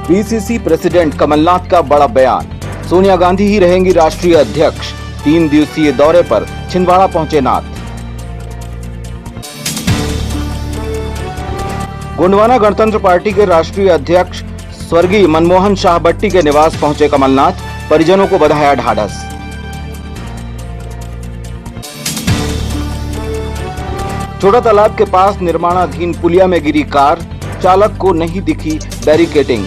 PCC president Kamal Nath का बड़ा बयान, सोनिया गांधी ही रहेंगी राष्ट्रीय अध्यक्ष। 3 दिवसीय दौरे पर छिंदवाड़ा पहुंचे नाथ। गोंडवाना गणतंत्र पार्टी के राष्ट्रीय अध्यक्ष स्वर्गीय मनमोहन शाह बट्टी के निवास पहुंचे कमलनाथ, परिजनों को बधाया ढाढ़स। छोटा तालाब के पास निर्माणाधीन पुलिया में गिरी कार, चालक को नहीं दिखी बैरिकेडिंग।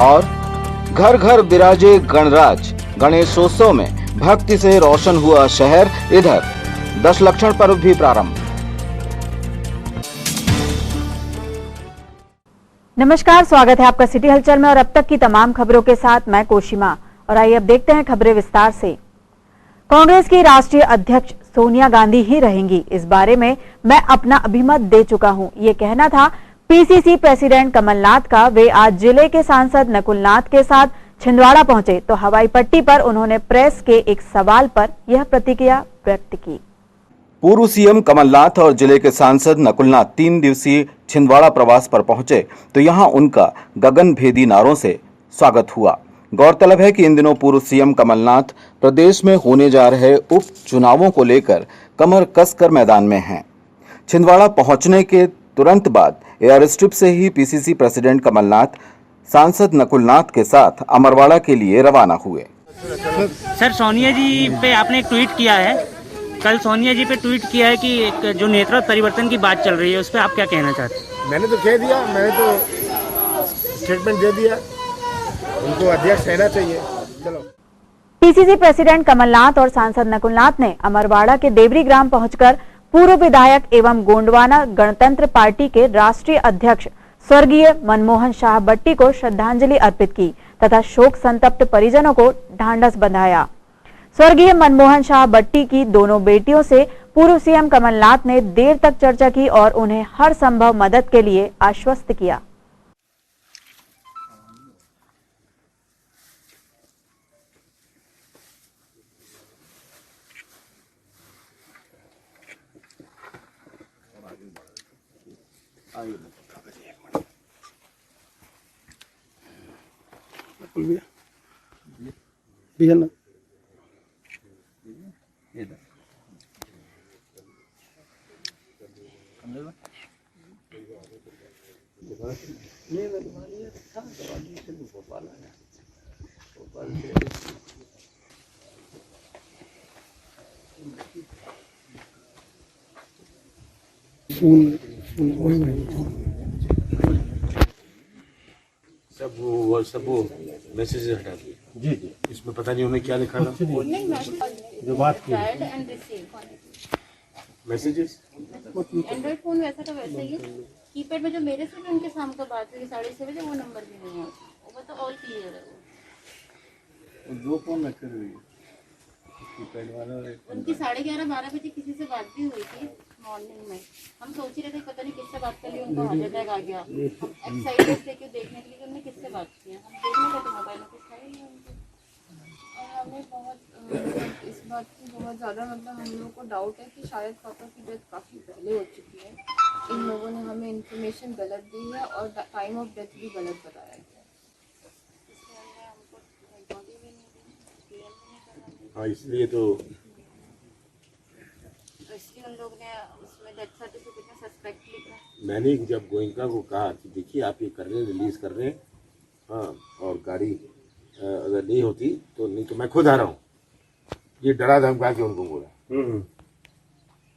और घर घर विराजे गणराज, गणेशोत्सव में भक्ति से रोशन हुआ शहर। इधर 10 लक्षण पर्व भी प्रारंभ। नमस्कार, स्वागत है आपका सिटी हलचल में और अब तक की तमाम खबरों के साथ मैं कोशिमा। और आइए अब देखते हैं खबरें विस्तार से। कांग्रेस की राष्ट्रीय अध्यक्ष सोनिया गांधी ही रहेंगी, इस बारे में मैं अपना अभिमत दे चुका हूं, ये कहना था पीसीसी प्रेसिडेंट कमलनाथ का। वे आज जिले के सांसद नकुलनाथ के साथ छिंदवाड़ा पहुंचे तो हवाई पट्टी पर उन्होंने प्रेस के एक सवाल पर यह प्रतिक्रिया व्यक्त की। पूर्व सीएम कमलनाथ और जिले के सांसद नकुलनाथ 3 दिवसीय छिंदवाड़ा प्रवास पर पहुंचे तो यहां उनका गगनभेदी नारों से स्वागत हुआ। गौरतलब है कि इन दिनों पूर्व सीएम कमलनाथ प्रदेश में होने जा रहे उपचुनावों को लेकर कमर कसकर मैदान में हैं। छिंदवाड़ा पहुंचने के तुरंत बाद एयर स्ट्रिप से ही पीसीसी प्रेसिडेंट कमलनाथ सांसद नकुलनाथ के साथ अमरवाड़ा के लिए रवाना हुए। सर, सोनिया जी पे आपने एक ट्वीट किया है, कल सोनिया जी पे ट्वीट किया है कि एक जो नेतृत्व परिवर्तन की बात चल रही है, उस पर आप क्या कहना चाहते हैं? मैंने तो कह दिया, मैंने तो स्टेटमेंट दे दिया, उनको अध्यक्ष रहना चाहिए। चलो। पीसीसी प्रेसिडेंट कमलनाथ और सांसद नकुलनाथ ने अमरवाड़ा के देवरी ग्राम पहुंचकर पूर्व विधायक एवं गोंडवाना गणतंत्र पार्टी के राष्ट्रीय अध्यक्ष स्वर्गीय मनमोहन शाह बट्टी को श्रद्धांजलि अर्पित की तथा शोक संतप्त परिजनों को ढांढस बंधाया। स्वर्गीय मनमोहन शाह बट्टी की दोनों बेटियों से पूर्व सीएम कमलनाथ ने देर तक चर्चा की और उन्हें हर संभव मदद के लिए आश्वस्त किया। सब वो मैसेज हटा दिए। जी, इसमें पता नहीं उन्हें क्या लिखा था। जो बात की मैसेजेस एंड्रॉइड फोन वैसा का वैसा ही है। कीपैड में जो मेरे से उनके शाम को बात हुई 6:30 बजे, वो नंबर भी नहीं है, वो तो ऑल क्लियर है। वो 2 फोन रखे हुए हैं, कीपैड वाला। उनकी 11:30-12 बजे किसी से बात भी हुई थी मॉर्निंग में। हम सोच रहे थे पता नहीं किससे बात कर ली, उनको हार्ट अटैक आ गया। हम एक्साइटेड थे कि देखने के लिए कि उन्होंने किससे बात की है। हम देखने लगे तो मोबाइल में कुछ था ही नहीं उनके। और हमें बहुत इस बात की बहुत ज़्यादा हम लोग को डाउट है कि शायद पापा की डेथ काफ़ी पहले हो चुकी है। इन लोगों ने हमें इन्फॉर्मेशन गलत दी है और टाइम ऑफ डेथ भी गलत बताया गया। हाँ, इसलिए तो इसलिए उन लोग ने उसमें डेथ सर्टिफिकेट में सस्पेक्ट लिखा। मैंने जब गोयनका को कहा कि देखिए आप ये कर रहे हैं, रिलीज कर रहे हैं, हाँ, और गाड़ी अगर नहीं होती तो नहीं तो मैं खुद आ रहा हूँ, ये डरा धमका के उनको बोला।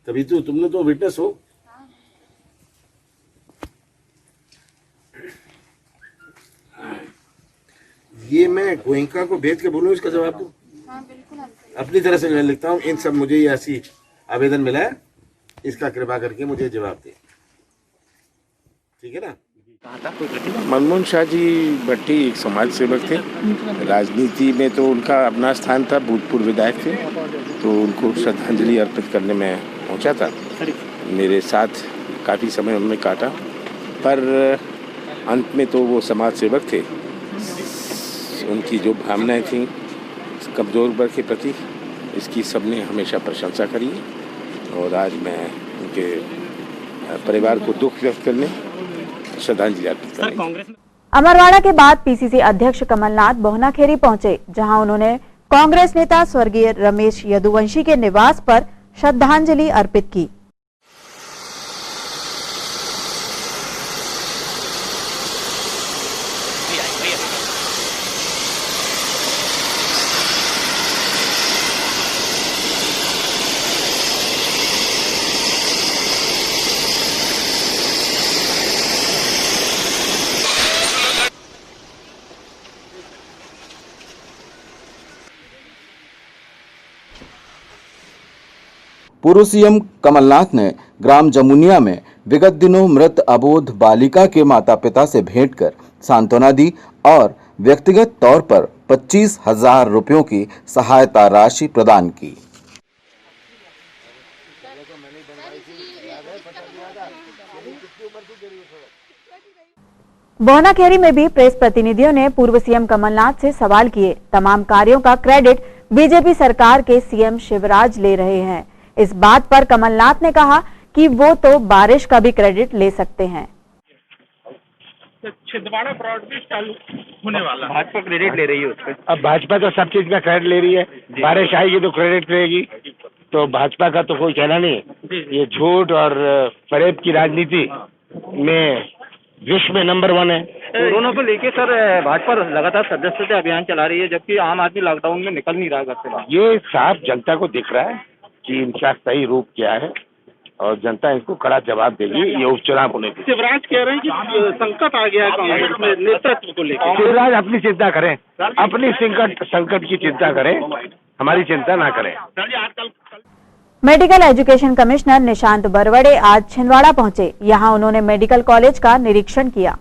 तभी तो तुमने तो विटनेस हो। ये मैं गोयनका को भेज के बोलूँ, इसका जवाब दूँ? हाँ बिल्कुल, अपनी तरह से मैं लिखता हूँ, इन सब मुझे ये ऐसी आवेदन मिला है, इसका कृपा करके मुझे जवाब दे। ठीक है ना? मनमोहन शाह जी बट्टी एक समाज सेवक थे। राजनीति में तो उनका अपना स्थान था, भूतपूर्व विधायक थे, तो उनको श्रद्धांजलि अर्पित करने में पहुंचा था। मेरे साथ काफ़ी समय उन्होंने काटा, पर अंत में तो वो समाज सेवक थे। उनकी जो भावनाएं थीं कमज़ोर वर्ग के प्रति, इसकी सबने हमेशा प्रशंसा करी और आज मैं उनके परिवार को दुख व्यक्त करने, श्रद्धांजलि अर्पित सर करने। कांग्रेस में अमरवाड़ा के बाद पीसीसी अध्यक्ष कमलनाथ बहुनाखेरी पहुंचे, जहां उन्होंने कांग्रेस नेता स्वर्गीय रमेश यदुवंशी के निवास पर श्रद्धांजलि अर्पित की। पूर्व सीएम कमलनाथ ने ग्राम जमुनिया में विगत दिनों मृत अबोध बालिका के माता-पिता से भेंट कर सांत्वना दी और व्यक्तिगत तौर पर 25,000 रुपयों की सहायता राशि प्रदान की। बहुनाखेरी में भी प्रेस प्रतिनिधियों ने पूर्व सीएम कमलनाथ से सवाल किए। तमाम कार्यों का क्रेडिट बीजेपी सरकार के सीएम शिवराज ले रहे हैं। इस बात पर कमलनाथ ने कहा कि वो तो बारिश का भी क्रेडिट ले सकते हैं। छिंदवाड़ा ब्रॉडब्रिज चालू होने वाला है। भाजपा क्रेडिट ले रही है उसपे। अब भाजपा तो सब चीज का क्रेडिट ले रही है, बारिश आएगी तो क्रेडिट लेगी, तो भाजपा का तो कोई कहना नहीं है। ये झूठ और फरेब की राजनीति में विश्व में नंबर 1 है। कोरोना को लेके सर भाजपा लगातार सदस्यता अभियान चला रही है, जबकि आम आदमी लॉकडाउन में निकल नहीं रहा घर से बाहर। ये साफ जनता को दिख रहा है कि इनका सही रूप क्या है और जनता इसको कड़ा जवाब देगी। ये उपचुनाव होने के शिवराज कह रहे हैं कि संकट आ गया है कांग्रेस में नेतृत्व को लेकर। शिवराज अपनी चिंता करें, अपनी संकट की चिंता करें, हमारी चिंता ना करें। Medical education commissioner Nishant Barwade आज छिंदवाड़ा पहुंचे। यहां उन्होंने मेडिकल कॉलेज का निरीक्षण किया।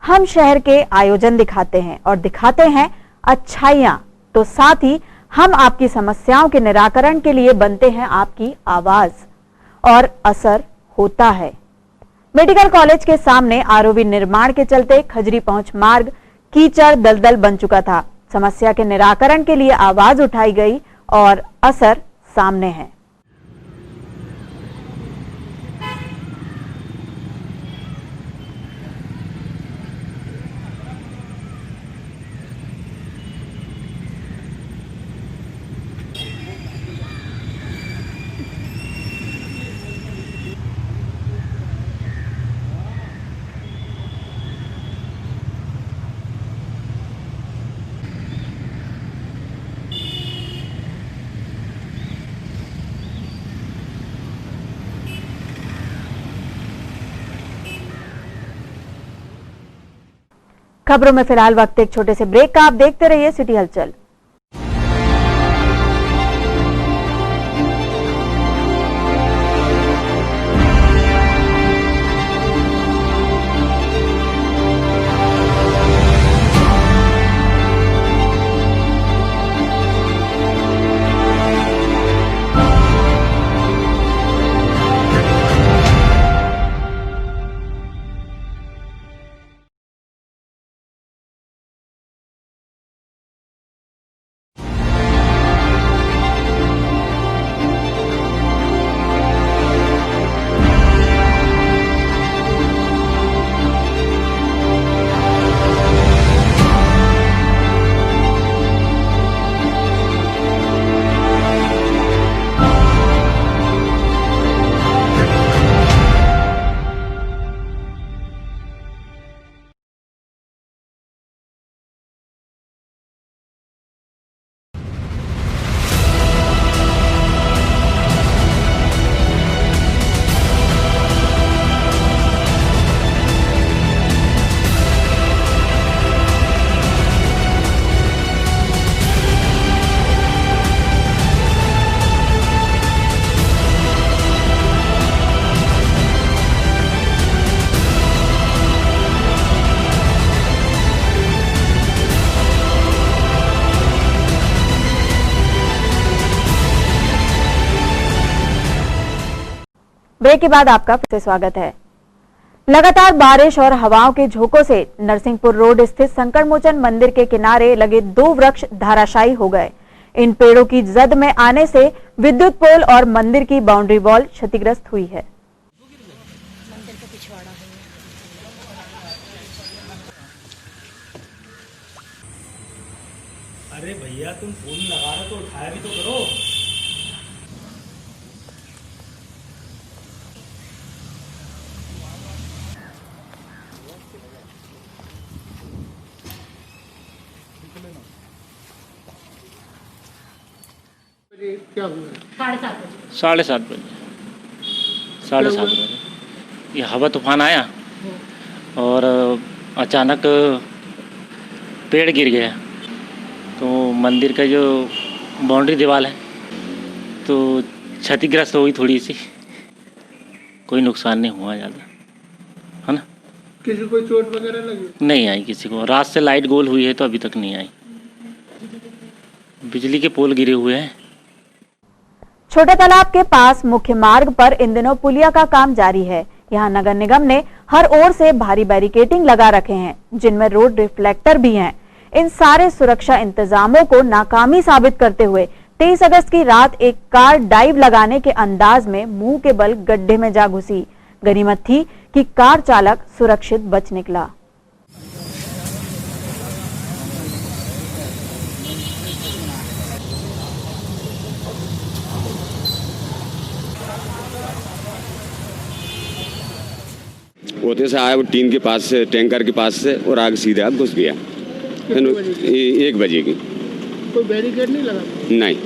हम शहर के आयोजन दिखाते हैं और दिखाते हैं अच्छाइयां, तो साथ ही हम आपकी समस्याओं के निराकरण के लिए बनते हैं आपकी आवाज, और असर होता है। मेडिकल कॉलेज के सामने आरओबी निर्माण के चलते खजरी पहुंच मार्ग कीचड़ दलदल बन चुका था। समस्या के निराकरण के लिए आवाज उठाई गई और असर सामने है। खबरों में फिलहाल वक्त एक छोटे से ब्रेक का। आप देखते रहिए सिटी हलचल। ब्रेक के बाद आपका फिर से स्वागत है। लगातार बारिश और हवाओं के झोंकों से नरसिंहपुर रोड स्थित संकट मोचन मंदिर के किनारे लगे 2 वृक्ष धाराशायी हो गए। इन पेड़ों की जद में आने से विद्युत पोल और मंदिर की बाउंड्री वॉल क्षतिग्रस्त हुई है। अरे भैया तुम फोन लगा रहे तो उठाया भी तो करो। क्या हुआ? 7:30 बजे 7:30 बजे ये हवा तूफान आया और अचानक पेड़ गिर गया। तो मंदिर का जो बाउंड्री दीवार है तो क्षतिग्रस्त हुई थोड़ी सी। कोई नुकसान नहीं हुआ ज़्यादा, है ना। किसी को चोट वगैरह लगी? नहीं आई किसी को। रात से लाइट गोल हुई है तो अभी तक नहीं आई। बिजली के पोल गिरे हुए हैं। छोटा तालाब के पास मुख्य मार्ग पर इन दिनों पुलिया का काम जारी है। यहाँ नगर निगम ने हर ओर से भारी बैरिकेडिंग लगा रखे हैं, जिनमें रोड रिफ्लेक्टर भी हैं। इन सारे सुरक्षा इंतजामों को नाकामी साबित करते हुए 23 अगस्त की रात एक कार डाइव लगाने के अंदाज में मुंह के बल गड्ढे में जा घुसी। गनीमत थी कि कार चालक सुरक्षित बच निकला। होते से आया वो टीन के पास से, टैंकर के पास से, और आग सीधे आग घुस गया। 1 बजे की। कोई बैरिकेड नहीं लगा? नहीं।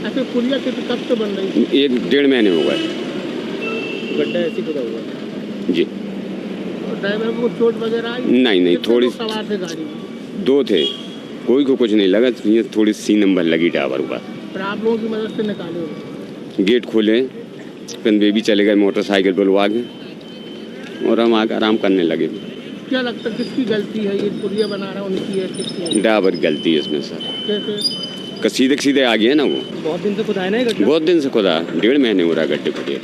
ऐसे पुलिया कब से बन रही? 1-1.5 महीने हो गए। गड्ढा ऐसी खुदा हुआ? जी। और ड्राइवर को चोट वगैरह आई? नहीं, थोड़ी सवार थे गाड़ी में? 2 थे, कोई को कुछ नहीं लगा। ये थोड़ी सी नंबर लगी टावर पर। फिर आप लोगों की मदद से निकाले होंगे? गेट खोले, फिर बेबी चले गए मोटरसाइकिल पर लोग आगे, और हम आगे आराम करने लगे। क्या लगता है किसकी गलती है? ये पुलिया बना रहा है उनकी है किसकी? ड्राइवर की गलती है इसमें सर। कैसे? सीधे आ गया ना वो। बहुत दिन से खुदा है ना गड्ढा? बहुत दिन से खुदा, 1.5 महीने हो रहा गड्ढे खुदे।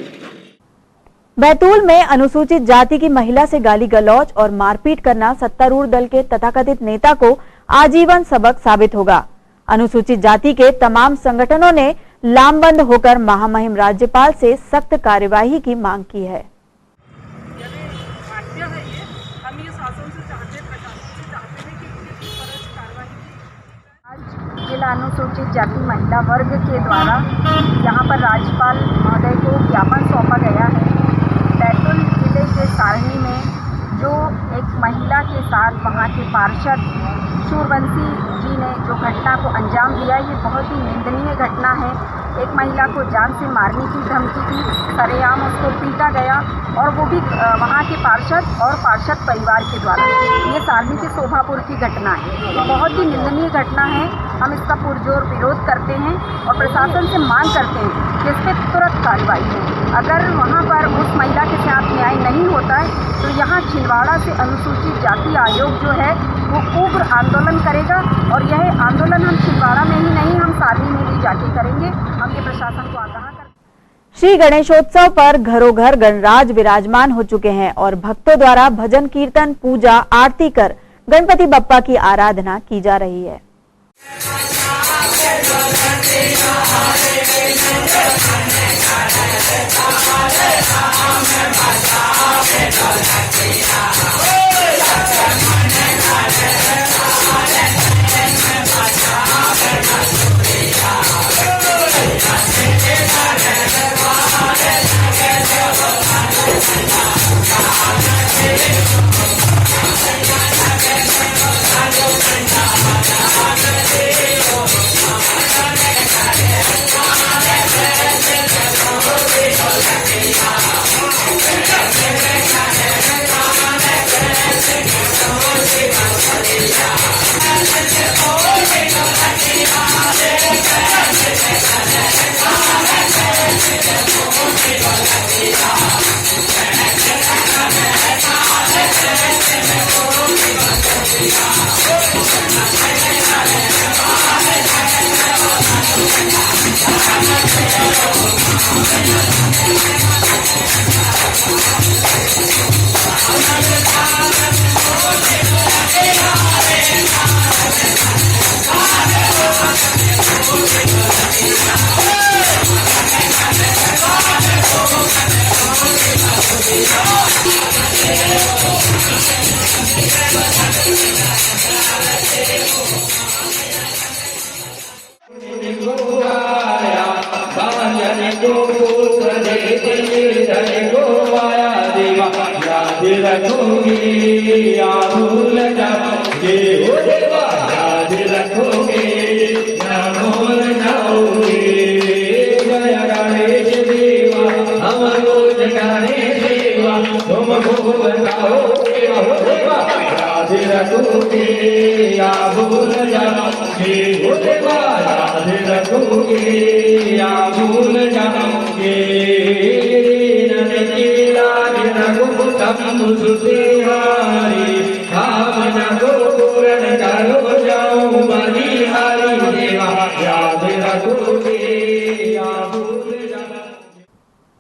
बैतूल में अनुसूचित जाति की महिला से गाली गलौज और मारपीट करना सत्तारूढ़ दल के तथाकथित नेता को आजीवन सबक साबित होगा। अनुसूचित जाति के तमाम संगठनों ने लामबंद होकर महामहिम राज्यपाल से सख्त कार्यवाही की मांग की है। जिला अनुसूचित जाति महिला वर्ग के द्वारा यहाँ पर राज्यपाल महोदय को ज्ञापन सौंपा गया है। बैतूल जिले के सारणी में जो एक महिला के साथ वहाँ के पार्षद सूरवंशी जी ने जो घटना को अंजाम दिया, ये बहुत ही निंदनीय घटना है। एक महिला को जान से मारने की धमकी दी, सरेआम उसको पीटा गया, और वो भी वहाँ के पार्षद और पार्षद परिवार के द्वारा। ये सारणी के शोभापुर की घटना है, बहुत ही निंदनीय घटना है। हम इसका पुरजोर विरोध करते हैं और प्रशासन से मांग करते हैं कि इस पर तुरंत कार्रवाई हो। अगर वहाँ पर उस महिला के साथ न्याय नहीं होता है तो यहाँ छिंदवाड़ा से अनुसूचित जाति आयोग जो है वो उग्र आंदोलन करेगा, और यह आंदोलन हम छिंदवाड़ा में ही नहीं, हम सारणी में भी जाके करेंगे। हम ये प्रशासन को आगाह कर। श्री गणेशोत्सव पर घरों घर गणराज विराजमान हो चुके हैं और भक्तों द्वारा भजन कीर्तन, पूजा, आरती कर गणपति बप्पा की आराधना की जा रही है।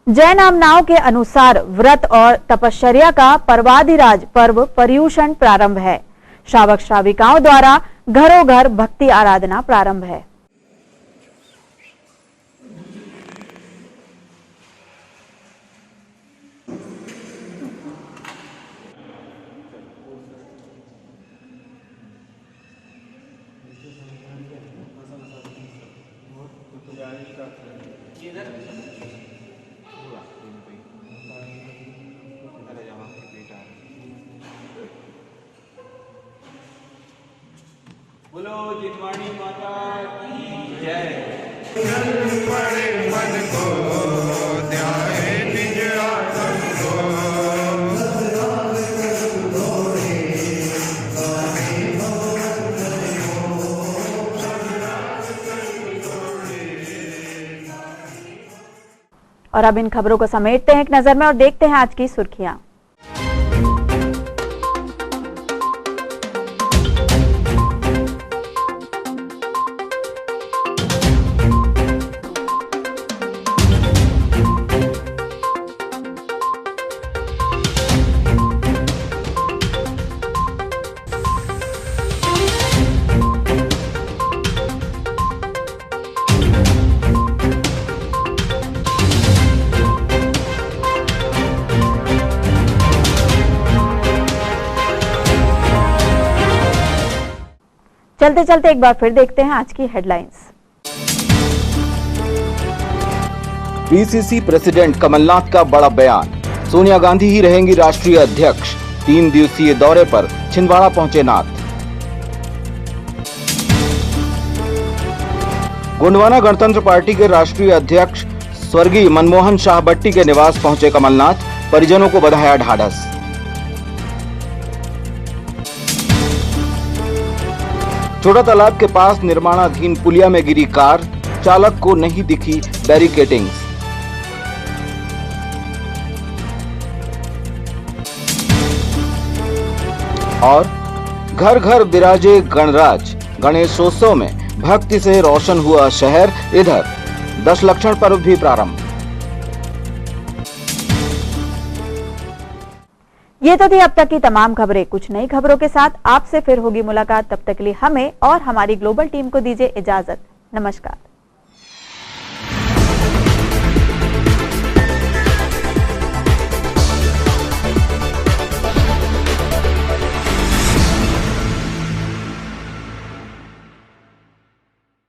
जैन आमनाओं के अनुसार व्रत और तपश्चर्या का पर्वाधिराज पर्व पर्युषण प्रारंभ है। श्रावक श्राविकाओं द्वारा घरों घर भक्ति आराधना प्रारंभ है। बोलो जिनवाणी माता की जय। मन को ध्याए निज आत्म को। और अब इन खबरों को समेटते हैं एक नजर में और देखते हैं आज की सुर्खियां। चलते चलते एक बार फिर देखते हैं आज की हेडलाइंस। पीसीसी प्रेसिडेंट कमलनाथ का बड़ा बयान, सोनिया गांधी ही रहेंगी राष्ट्रीय अध्यक्ष। 3 दिवसीय दौरे पर छिंदवाड़ा पहुंचे नाथ। गोंडवाना गणतंत्र पार्टी के राष्ट्रीय अध्यक्ष स्वर्गीय मनमोहन शाह बट्टी के निवास पहुंचे कमलनाथ, परिजनों को बधाया ढाढ़स। छोटा तालाब के पास निर्माणाधीन पुलिया में गिरी कार, चालक को नहीं दिखी बैरिकेडिंग। और घर घर विराजे गणराज, गणेशोत्सव में भक्ति से रोशन हुआ शहर। इधर दशलक्षण पर्व भी प्रारंभ। ये तो थी अब तक की तमाम खबरें। कुछ नई खबरों के साथ आपसे फिर होगी मुलाकात। तब तक के लिए हमें और हमारी ग्लोबल टीम को दीजिए इजाजत। नमस्कार।